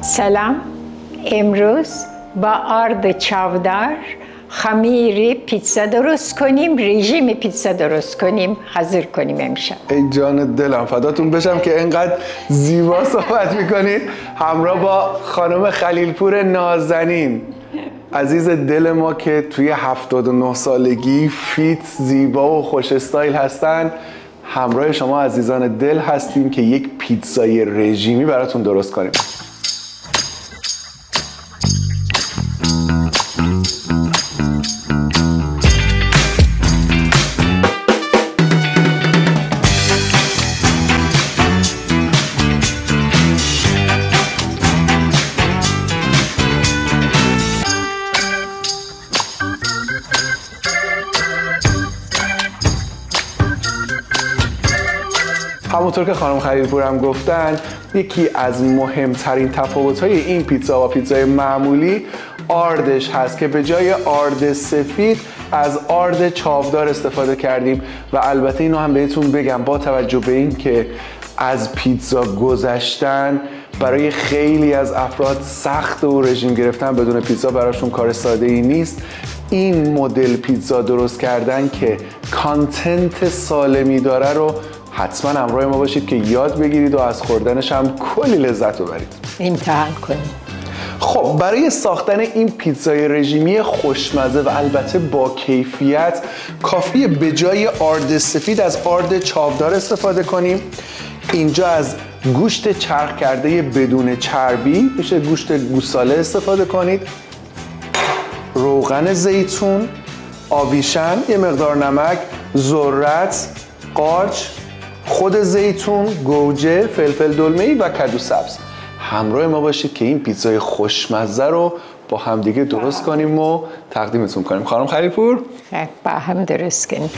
سلام. امروز با آرد چاودار خمیر پیتزا درست کنیم، رژیم پیتزا درست کنیم، حاضر کنیم امشب. ای جان دلم فداتون بشم که اینقدر زیبا صحبت میکنید همراه با خانم خلیلپور نازنین عزیز دل ما که توی 79 سالگی فیت، زیبا و خوش استایل هستن. همراه شما عزیزان دل هستیم که یک پیتزای رژیمی براتون درست کنیم. همونطور که خانم خلیلپور هم گفتن، یکی از مهمترین تفاوت‌های این پیتزا و پیتزای معمولی آردش هست که به جای آرد سفید از آرد چاودار استفاده کردیم و البته اینو هم بهتون بگم با توجه به این که از پیتزا گذشتن برای خیلی از افراد سخت و رژیم گرفتن بدون پیتزا براشون کار ساده ای نیست. این مدل پیتزا درست کردن که کانتنت سالمی داره رو حتما همراه ما باشید که یاد بگیرید و از خوردنش هم کلی لذت ببرید. امتحان کنید. خب برای ساختن این پیتزای رژیمی خوشمزه و البته با کیفیت کافیه به جای آرد سفید از آرد چاودار استفاده کنیم. اینجا از گوشت چرخ کرده بدون چربی میشه گوشت گوساله استفاده کنید. روغن زیتون، آویشن، یه مقدار نمک، ذرت، قارچ، خود زیتون، گوجه، فلفل دلمه‌ای و کدو سبز. همراه ما باشید که این پیتزای خوشمزه رو با همدیگه درست کنیم و تقدیمتون کنیم. خانم خلیلپور با هم درست کنیم.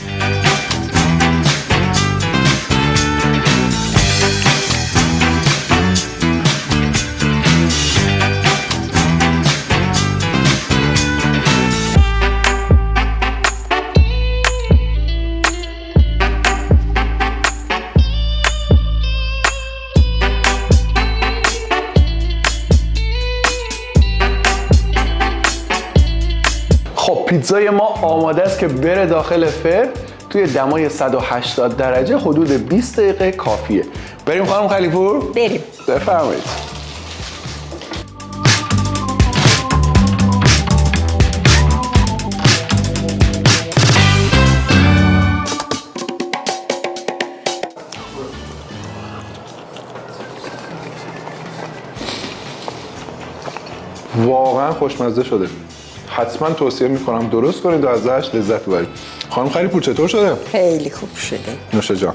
خب پیتزای ما آماده است که بره داخل فرن. توی دمای 180 درجه حدود 20 دقیقه کافیه. بریم خانم خلیلپور؟ بریم. بفرمایید. واقعا خوشمزه شده. حتما توصیه میکنم درست کنید و ازش لذت ببرید. خانم خلیلپور چطور شده؟ خیلی خوب شده. نوش جان.